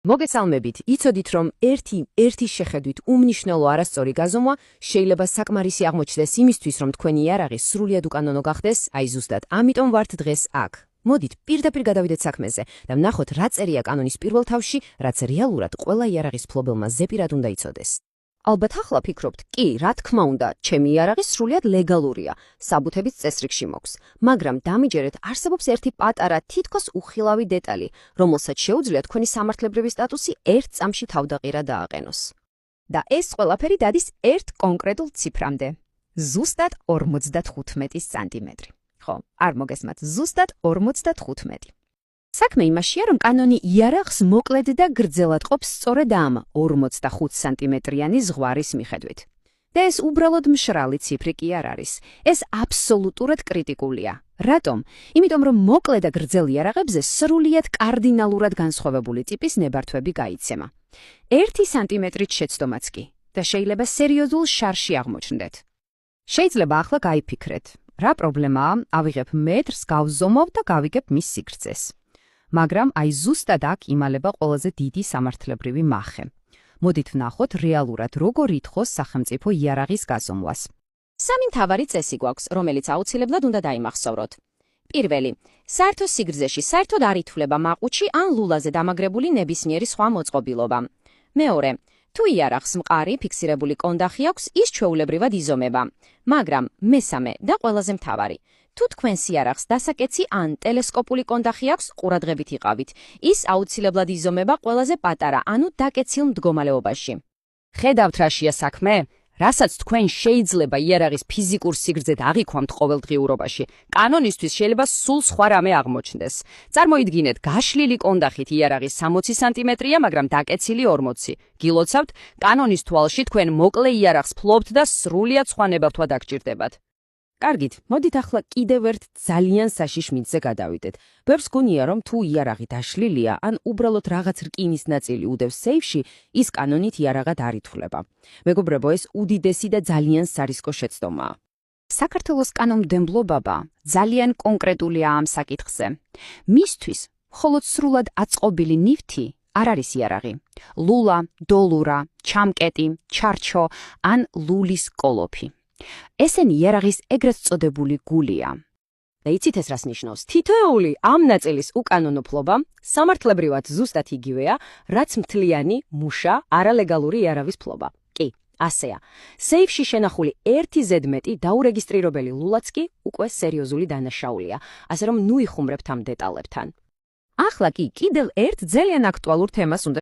მოგესალმებით, იცოდით რომ ერთის შეხედვით უმნიშვნელო არასწორი გაზომვა შეიძლება საკმარისი აღმოჩნდეს იმისთვის, რომ თქვენი იარაღი სრულიად უკანონო გახდეს, აი ზუსტად ამიტომ ვართ დღეს აქ. მოდით პირდაპირ გადავიდეთ საქმეზე და ვნახოთ რა წერია კანონის პირველ თავში, რაც რეალურად ყველა იარაღის მფლობელმა ზეპირად უნდა იცოდეს. ალბათ ახლა ფიქრობთ, კი, რა თქმა უნდა, ჩემი იარაღი სრულიად ლეგალურია, საბუთებიც წესრიგში მოქვს, მაგრამ დამიჯერეთ, არსებობს ერთი პატარა, თითქოს უხილავი დეტალი, რომელსაც შეუძლია თქვენი სამართლებრივი სტატუსი ერთ წამში თავდაყირა დააყენოს. და ეს ყველაფერი დადის ერთ კონკრეტულ ციფრამდე. ზუსტად 55 სანტიმეტრი. ხო, არ მოგესმათ, ზუსტად 55. საქმე იმაშია, რომ კანონი იარაღს მოკლედ და გრძელად ყოფს სწორედ ამ 45 სანტიმეტრიანი ზღვარის მიხედვით. და ეს უბრალოდ მშრალი ციფრი კი არ არის. ეს აბსოლუტურად კრიტიკულია. რატომ? იმიტომ რომ მოკლე და გრძელ იარაღებზე სრულიად კარდინალურად განსხვავებული ტიპის ნებართვები გაიცემა. 1 სანტიმეტრით შეცდომაც კი და შეიძლება სერიოზულ შარში აღმოჩნდეთ. შეიძლება ახლა გაიფიქრეთ, რა პრობლემაა, ავიღებ მეტრს, გავზომავ და გავიგებ მის სიგრძეს. მაგრამ აი ზუსტად აქ იმალება ყველაზე დიდი სამართლებრივი მახე. მოდით ვნახოთ რეალურად როგორ ითხოვს სახელმწიფო იარაღის გაზომვას. სამი მთავარი წესი გვაქვს, რომელიც აუცილებლად უნდა დაიმახსოვროთ. პირველი, საერთო სიგრძეში საერთოდ არ ითვლება მაყუჩი ან ლულაზე დამაგრებული ნებისმიერი სხვა მოწყობილობა. მეორე, თუ იარაღს მყარი ფიქსირებული კონდახი აქვს, ის ჩვეულებრივად იზომება. მაგრამ მესამე და ყველაზე მთავარი, თუ თქვენს იარაღს დასაკეცი ან ტელესკოპული კონდახი აქვს, ყურადღებით იყავით. ის აუცილებლად იზომება ყველაზე პატარა, ანუ დაკეცილ მდგომარეობაში. ხედავთ რაშია საქმე? რასაც თქვენ შეიძლება იარაღის ფიზიკურ სიგრძედ აღიქვამთ ყოველდღიურობაში, კანონისთვის შეიძლება სულ სხვა რამე აღმოჩნდეს. წარმოიდგინეთ, გაშლილი კონდახით იარაღი 60 სანტიმეტრია, მაგრამ დაკეცილი 40. გილოცავთ, კანონის თვალში თქვენ მოკლე იარაღს ფლობთ და სრულიად სხვა ნებართვა დაგჭირდებათ. კარგით, მოდით ახლა კიდევ ერთ ძალიან საშიშ მითზე გადავიდეთ. ბევრს გონია, რომ თუ იარაღი დაშლილია, ან უბრალოდ რაღაც რკინის ნაწილი უდევს სეიფში, ის კანონით იარაღად არ ითვლება. მეგობრებო, ეს უდიდესი და ძალიან სარისკო შეცდომაა. საქართველოს კანონმდებლობა ძალიან კონკრეტულია ამ საკითხზე. მისთვის მხოლოდ სრულად აწყობილი ნივთი არ არის იარაღი. ლულა, დოლურა, ჩამკეტი, ჩარჩო ან ლულის კოლოფი. ესენი იარაღის ეგრეთ წოდებული გულია. და იცით ეს რას ნიშნავს? თითოეული ამ ნაწილის უკანონო ფლობა სამართლებრივად ზუსტად იგივეა, რაც მთლიანი, მუშა, არალეგალური იარაღის ფლობა. კი, ასეა. სეიფში შენახული 1 ზედმეტი დაურეგისტრირებელი ლულაც კი უკვე სერიოზული დანაშაულია, ასე რომ ნუ იხუმრებთ ამ დეტალებთან. ახლა კი კიდევ ერთ ძალიან აქტუალურ თემას უნდა